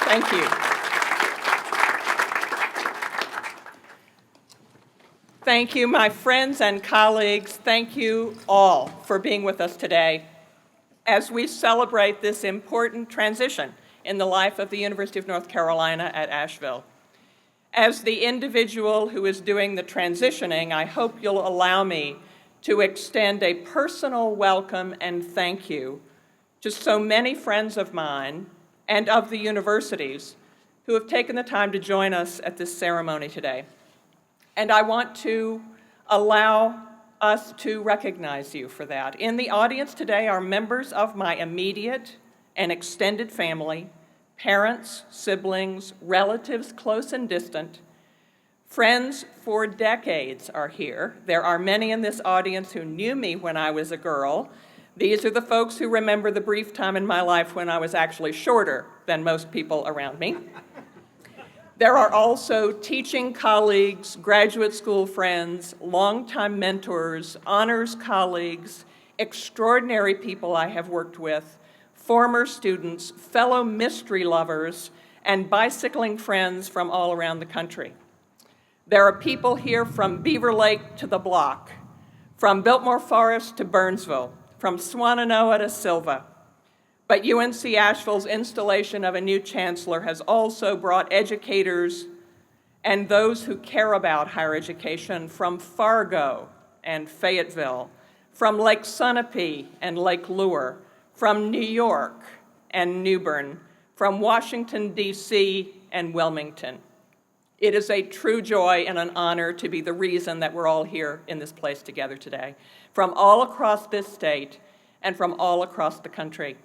Thank you. Thank you, my friends and colleagues. Thank you all for being with us today as we celebrate this important transition in the life of the University of North Carolina at Asheville. As the individual who is doing the transitioning, I hope you'll allow me to extend a personal welcome and thank you to so many friends of mine and of the universities who have taken the time to join us at this ceremony today. And I want to allow us to recognize you for that. In the audience today are members of my immediate and extended family, parents, siblings, relatives close and distant. Friends for decades are here. There are many in this audience who knew me when I was a girl. These are the folks who remember the brief time in my life when I was actually shorter than most people around me. There are also teaching colleagues, graduate school friends, longtime mentors, honors colleagues, extraordinary people I have worked with, former students, fellow mystery lovers, and bicycling friends from all around the country. There are people here from Beaver Lake to the Block, from Biltmore Forest to Burnsville, from Swannanoa to Silva. But UNC Asheville's installation of a new chancellor has also brought educators and those who care about higher education from Fargo and Fayetteville, from Lake Sunapee and Lake Lure, from New York and New Bern, from Washington, D.C. and Wilmington. It is a true joy and an honor to be the reason that we're all here in this place together today, from all across this state and from all across the country.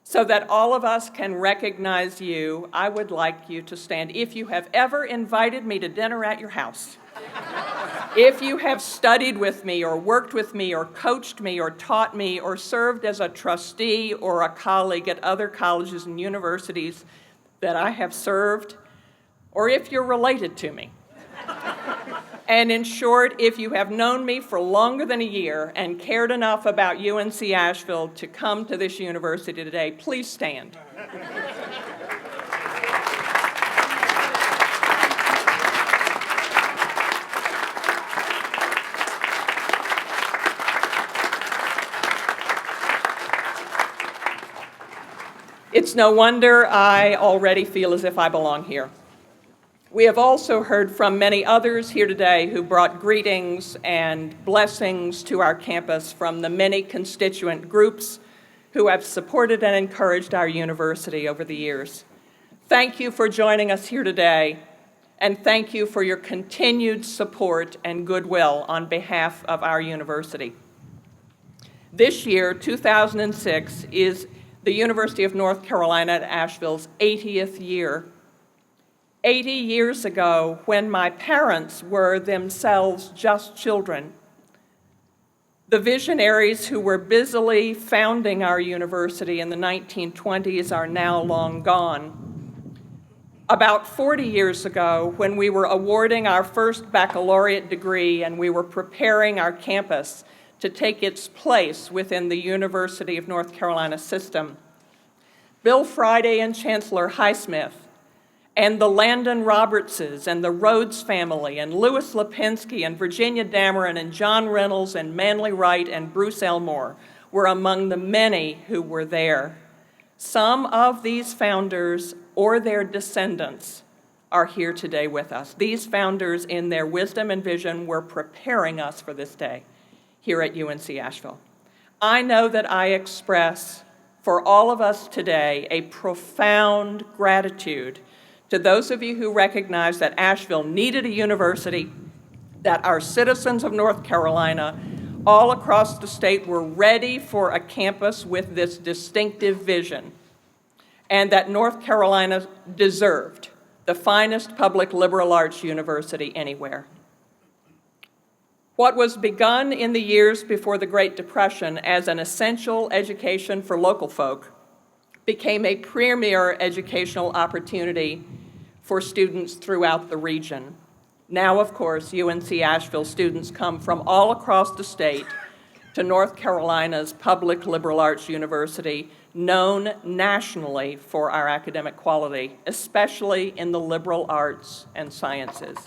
So that all of us can recognize you, I would like you to stand. If you have ever invited me to dinner at your house, if you have studied with me or worked with me or coached me or taught me or served as a trustee or a colleague at other colleges and universities that I have served, or if you're related to me. And in short, if you have known me for longer than a year and cared enough about UNC Asheville to come to this university today, please stand. It's no wonder I already feel as if I belong here. We have also heard from many others here today who brought greetings and blessings to our campus from the many constituent groups who have supported and encouraged our university over the years. Thank you for joining us here today, and thank you for your continued support and goodwill on behalf of our university. This year, 2006, is the University of North Carolina at Asheville's 80th year. 80 years ago, when my parents were themselves just children, the visionaries who were busily founding our university in the 1920s are now long gone. About 40 years ago, when we were awarding our first baccalaureate degree and we were preparing our campus to take its place within the University of North Carolina system, Bill Friday and Chancellor Highsmith and the Landon Robertses and the Rhodes family and Louis Lipinski and Virginia Dameron and John Reynolds and Manley Wright and Bruce Elmore were among the many who were there. Some of these founders or their descendants are here today with us. These founders, in their wisdom and vision, were preparing us for this day here at UNC Asheville. I know that I express for all of us today a profound gratitude to those of you who recognize that Asheville needed a university, that our citizens of North Carolina all across the state were ready for a campus with this distinctive vision, and that North Carolina deserved the finest public liberal arts university anywhere. What was begun in the years before the Great Depression as an essential education for local folk became a premier educational opportunity for students throughout the region. Now, of course, UNC Asheville students come from all across the state to North Carolina's public liberal arts university, known nationally for our academic quality, especially in the liberal arts and sciences.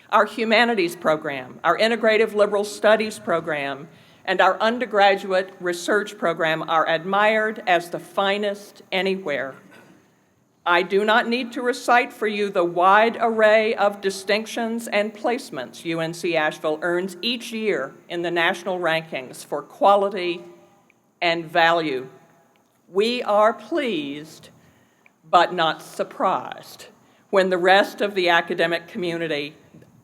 Our humanities program, our integrative liberal studies program, and our undergraduate research program are admired as the finest anywhere. I do not need to recite for you the wide array of distinctions and placements UNC Asheville earns each year in the national rankings for quality and value. We are pleased, but not surprised, when the rest of the academic community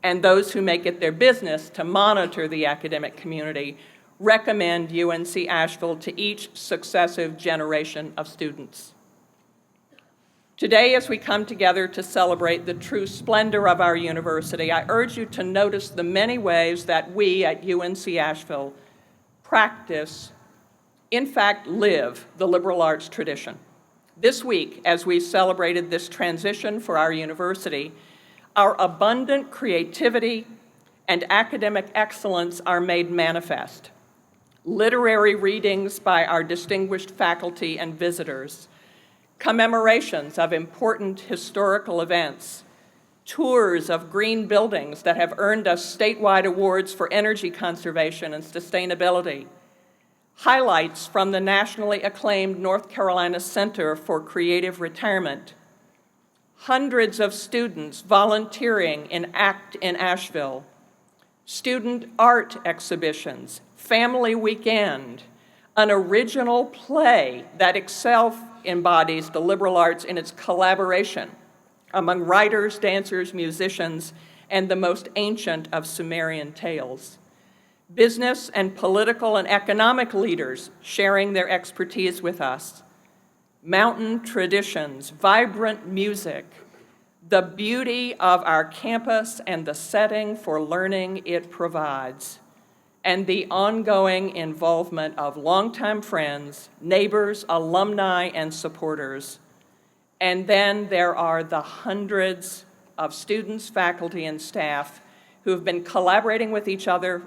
and those who make it their business to monitor the academic community recommend UNC Asheville to each successive generation of students. Today, as we come together to celebrate the true splendor of our university, I urge you to notice the many ways that we at UNC Asheville practice, in fact, live the liberal arts tradition. This week, as we celebrated this transition for our university, our abundant creativity and academic excellence are made manifest. Literary readings by our distinguished faculty and visitors, commemorations of important historical events, tours of green buildings that have earned us statewide awards for energy conservation and sustainability, highlights from the nationally acclaimed North Carolina Center for Creative Retirement, hundreds of students volunteering in ACT in Asheville, student art exhibitions, family weekend, an original play that itself embodies the liberal arts in its collaboration among writers, dancers, musicians, and the most ancient of Sumerian tales. Business and political and economic leaders sharing their expertise with us. Mountain traditions, vibrant music, the beauty of our campus and the setting for learning it provides, and the ongoing involvement of longtime friends, neighbors, alumni, and supporters. And then there are the hundreds of students, faculty, and staff who have been collaborating with each other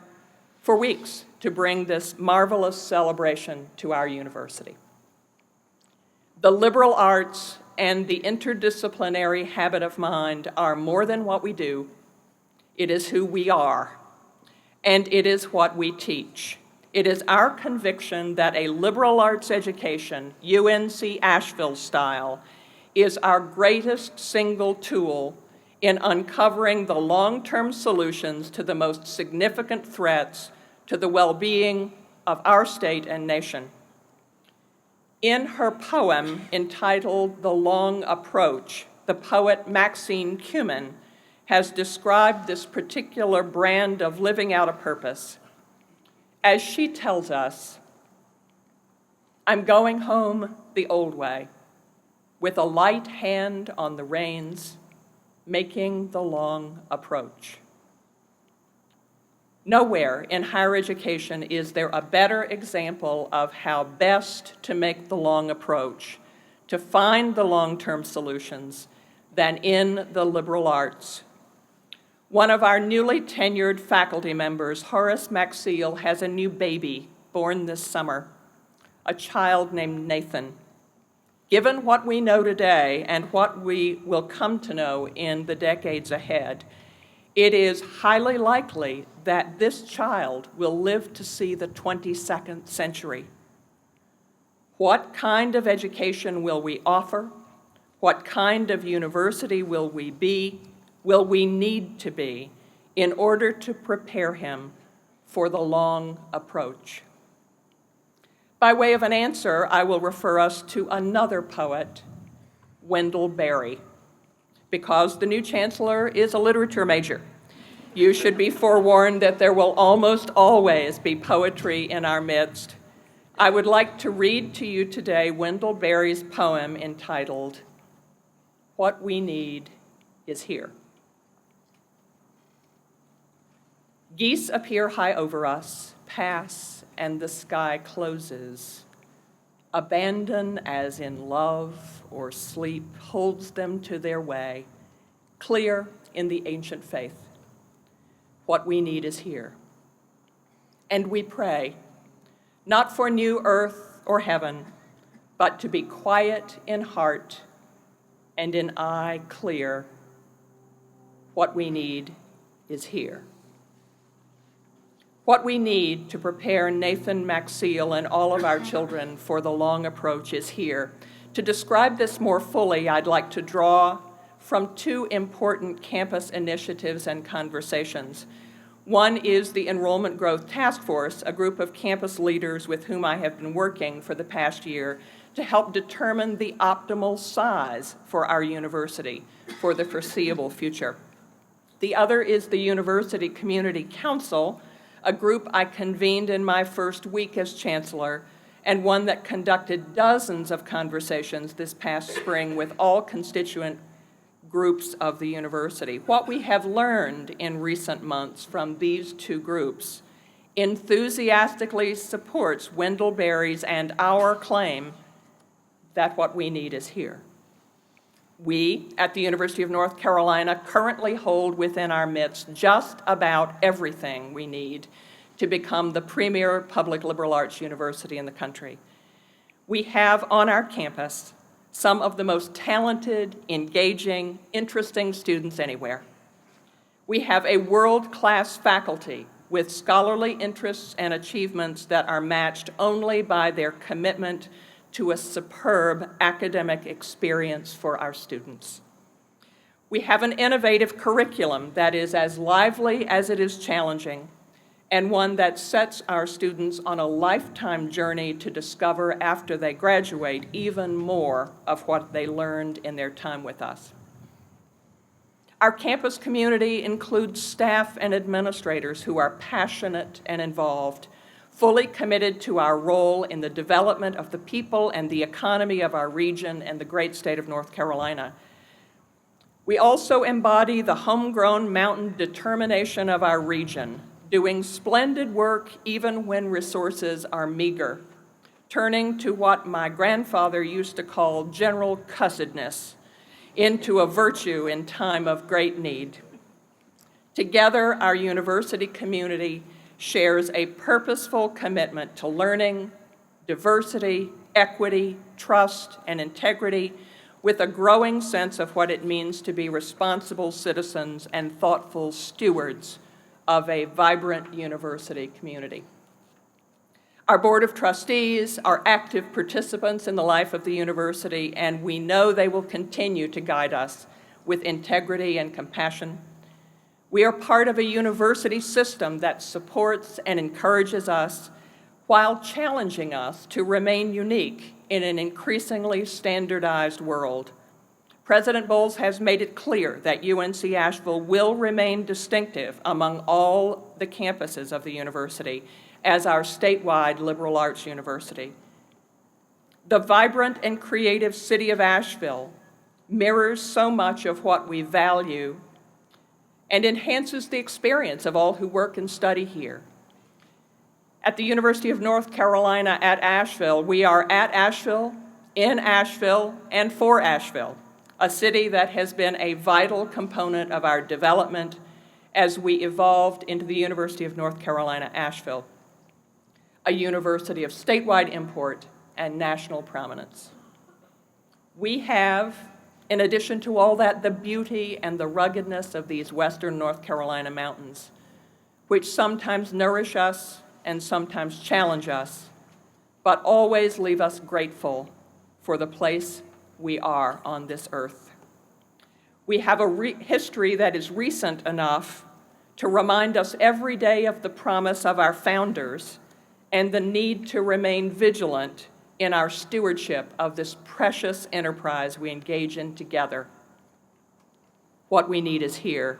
for weeks to bring this marvelous celebration to our university. The liberal arts and the interdisciplinary habit of mind are more than what we do. It is who we are. And it is what we teach. It is our conviction that a liberal arts education, UNC Asheville style, is our greatest single tool in uncovering the long-term solutions to the most significant threats to the well-being of our state and nation. In her poem entitled The Long Approach, the poet Maxine Kumin has described this particular brand of living out a purpose. As she tells us, I'm going home the old way, with a light hand on the reins, making the long approach. Nowhere in higher education is there a better example of how best to make the long approach, to find the long-term solutions, than in the liberal arts. One of our newly tenured faculty members, Horace Maxiel, has a new baby born this summer, a child named Nathan. Given what we know today and what we will come to know in the decades ahead, it is highly likely that this child will live to see the 22nd century. What kind of education will we offer? What kind of university will we be? Will we need to be in order to prepare him for the long approach? By way of an answer, I will refer us to another poet, Wendell Berry, because the new chancellor is a literature major. You should be forewarned that there will almost always be poetry in our midst. I would like to read to you today Wendell Berry's poem entitled, What We Need Is Here. Geese appear high over us, pass, and the sky closes. Abandon as in love or sleep holds them to their way, clear in the ancient faith. What we need is here. And we pray, not for new earth or heaven, but to be quiet in heart and in eye clear. What we need is here. What we need to prepare Nathan Maxiel and all of our children for the long approach is here. To describe this more fully, I'd like to draw from two important campus initiatives and conversations. One is the Enrollment Growth Task Force, a group of campus leaders with whom I have been working for the past year to help determine the optimal size for our university for the foreseeable future. The other is the University Community Council, a group I convened in my first week as chancellor, and one that conducted dozens of conversations this past spring with all constituent groups of the university. What we have learned in recent months from these two groups enthusiastically supports Wendell Berry's and our claim that what we need is here. We, at the University of North Carolina, currently hold within our midst just about everything we need to become the premier public liberal arts university in the country. We have on our campus some of the most talented, engaging, interesting students anywhere. We have a world-class faculty with scholarly interests and achievements that are matched only by their commitment to a superb academic experience for our students. We have an innovative curriculum that is as lively as it is challenging, and one that sets our students on a lifetime journey to discover after they graduate even more of what they learned in their time with us. Our campus community includes staff and administrators who are passionate and involved, fully committed to our role in the development of the people and the economy of our region and the great state of North Carolina. We also embody the homegrown mountain determination of our region, doing splendid work even when resources are meager, turning to what my grandfather used to call general cussedness into a virtue in time of great need. Together, our university community shares a purposeful commitment to learning, diversity, equity, trust, and integrity, with a growing sense of what it means to be responsible citizens and thoughtful stewards of a vibrant university community. Our Board of Trustees are active participants in the life of the university, and we know they will continue to guide us with integrity and compassion. We are part of a university system that supports and encourages us while challenging us to remain unique in an increasingly standardized world. President Bowles has made it clear that UNC Asheville will remain distinctive among all the campuses of the university as our statewide liberal arts university. The vibrant and creative city of Asheville mirrors so much of what we value and enhances the experience of all who work and study here. At the University of North Carolina at Asheville, we are at Asheville, in Asheville, and for Asheville, a city that has been a vital component of our development as we evolved into the University of North Carolina, Asheville, a university of statewide import and national prominence. We have, in addition to all that, the beauty and the ruggedness of these western North Carolina mountains, which sometimes nourish us and sometimes challenge us, but always leave us grateful for the place we are on this earth. We have a history that is recent enough to remind us every day of the promise of our founders and the need to remain vigilant in our stewardship of this precious enterprise we engage in together. What we need is here.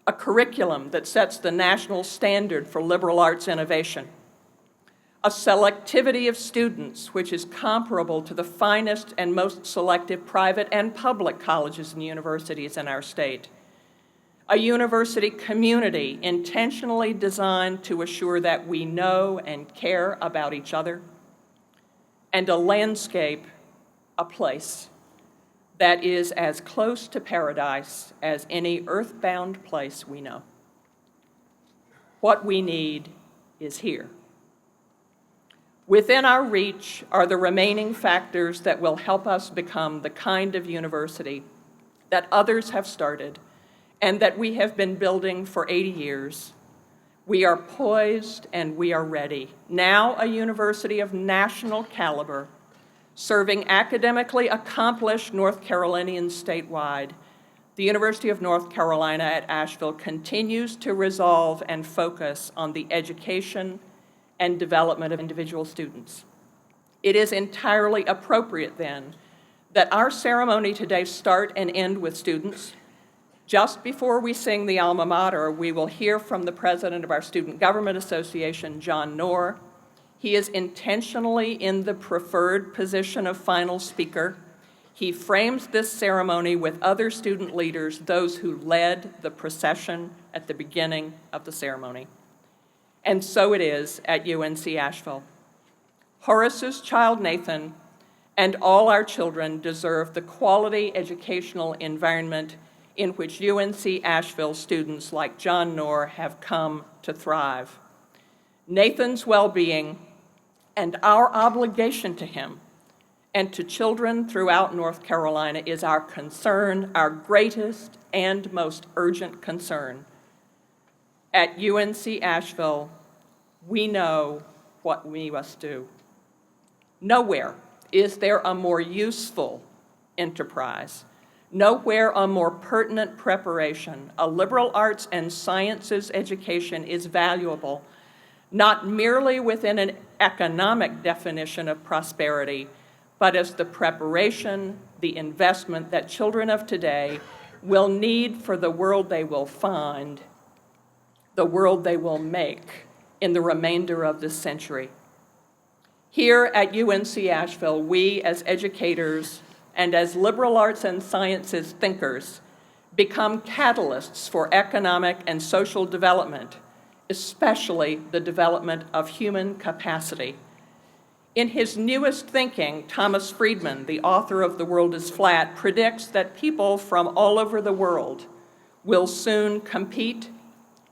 A curriculum that sets the national standard for liberal arts innovation. A selectivity of students which is comparable to the finest and most selective private and public colleges and universities in our state. A university community intentionally designed to assure that we know and care about each other. And a landscape, a place, that is as close to paradise as any earthbound place we know. What we need is here. Within our reach are the remaining factors that will help us become the kind of university that others have started and that we have been building for 80 years. We are poised and we are ready. Now a university of national caliber, serving academically accomplished North Carolinians statewide, the University of North Carolina at Asheville continues to resolve and focus on the education and development of individual students. It is entirely appropriate, then, that our ceremony today start and end with students. Just before we sing the alma mater, we will hear from the president of our Student Government Association, John Knorr. He is intentionally in the preferred position of final speaker. He frames this ceremony with other student leaders, those who led the procession at the beginning of the ceremony. And so it is at UNC Asheville. Horace's child, Nathan, and all our children deserve the quality educational environment in which UNC Asheville students like John Knorr have come to thrive. Nathan's well-being and our obligation to him and to children throughout North Carolina is our concern, our greatest and most urgent concern. At UNC Asheville, we know what we must do. Nowhere is there a more useful enterprise, nowhere a more pertinent preparation. A liberal arts and sciences education is valuable, not merely within an economic definition of prosperity, but as the preparation, the investment that children of today will need for the world they will find, the world they will make in the remainder of this century. Here at UNC Asheville, we as educators and as liberal arts and sciences thinkers become catalysts for economic and social development, especially the development of human capacity. In his newest thinking, Thomas Friedman, the author of The World is Flat, predicts that people from all over the world will soon compete,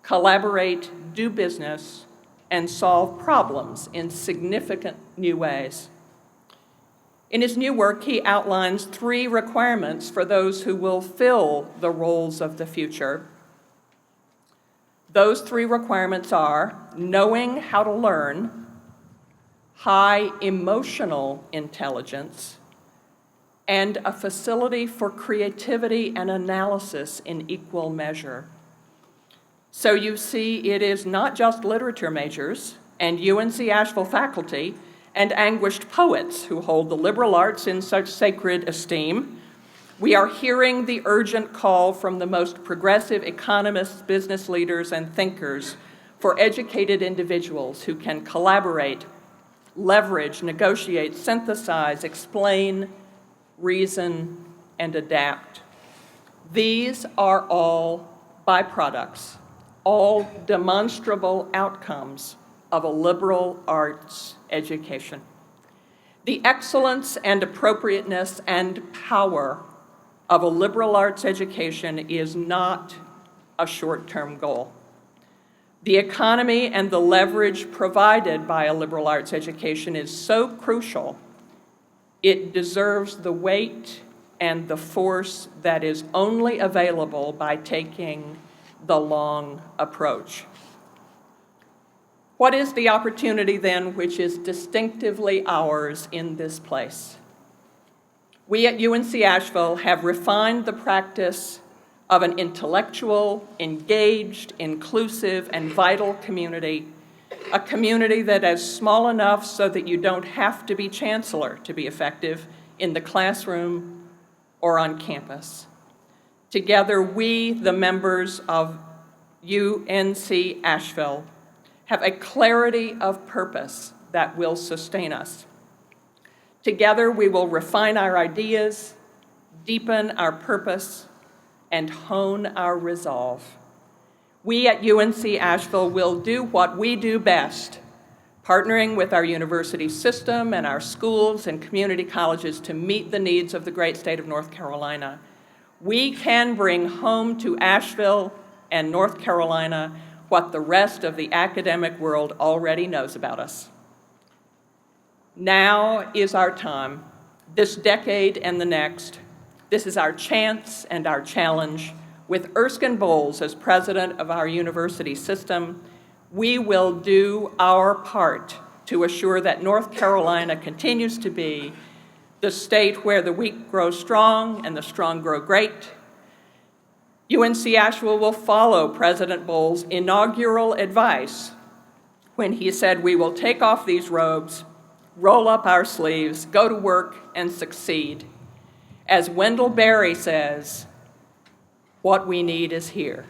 collaborate, do business, and solve problems in significant new ways. In his new work, he outlines 3 requirements for those who will fill the roles of the future. Those 3 requirements are knowing how to learn, high emotional intelligence, and a facility for creativity and analysis in equal measure. So you see, it is not just literature majors and UNC Asheville faculty and anguished poets who hold the liberal arts in such sacred esteem. We are hearing the urgent call from the most progressive economists, business leaders, and thinkers for educated individuals who can collaborate, leverage, negotiate, synthesize, explain, reason, and adapt. These are all byproducts, all demonstrable outcomes of a liberal arts education. The excellence and appropriateness and power of a liberal arts education is not a short-term goal. The economy and the leverage provided by a liberal arts education is so crucial, it deserves the weight and the force that is only available by taking the long approach. What is the opportunity then which is distinctively ours in this place? We at UNC Asheville have refined the practice of an intellectual, engaged, inclusive, and vital community, a community that is small enough so that you don't have to be chancellor to be effective in the classroom or on campus. Together, we, the members of UNC Asheville, have a clarity of purpose that will sustain us. Together, we will refine our ideas, deepen our purpose, and hone our resolve. We at UNC Asheville will do what we do best, partnering with our university system and our schools and community colleges to meet the needs of the great state of North Carolina. We can bring home to Asheville and North Carolina what the rest of the academic world already knows about us. Now is our time, this decade and the next. This is our chance and our challenge. With Erskine Bowles as president of our university system, we will do our part to assure that North Carolina continues to be the state where the weak grow strong and the strong grow great. UNC Asheville will follow President Bowles' inaugural advice when he said, "We will take off these robes, roll up our sleeves, go to work, and succeed." As Wendell Berry says, what we need is here.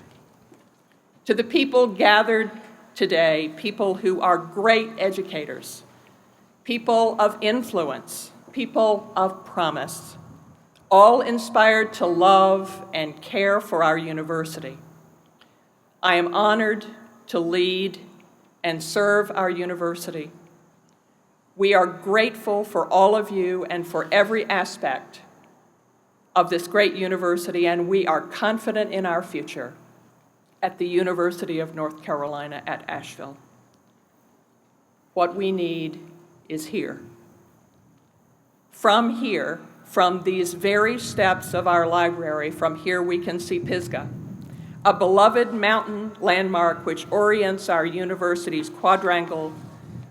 To the people gathered today, people who are great educators, people of influence, people of promise, all inspired to love and care for our university. I am honored to lead and serve our university. We are grateful for all of you and for every aspect of this great university, and we are confident in our future at the University of North Carolina at Asheville. What we need is here. From here, from these very steps of our library, from here we can see Pisgah, a beloved mountain landmark which orients our university's quadrangle,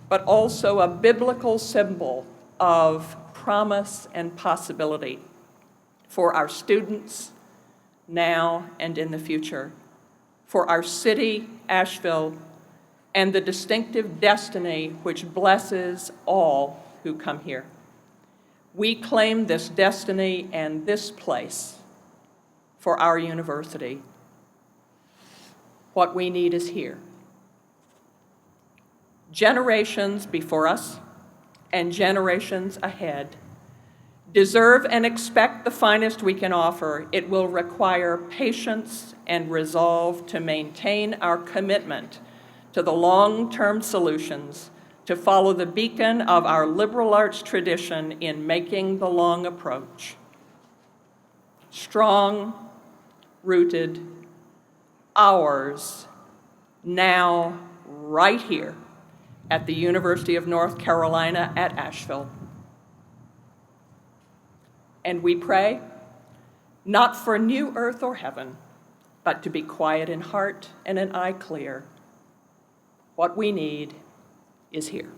but also a biblical symbol of promise and possibility for our students now and in the future, for our city, Asheville, and the distinctive destiny which blesses all who come here. We claim this destiny and this place for our university. What we need is here. Generations before us and generations ahead deserve and expect the finest we can offer. It will require patience and resolve to maintain our commitment to the long-term solutions, to follow the beacon of our liberal arts tradition in making the long approach. Strong, rooted, ours, now, right here at the University of North Carolina at Asheville. And we pray, not for new earth or heaven, but to be quiet in heart and an eye clear. What we need is here.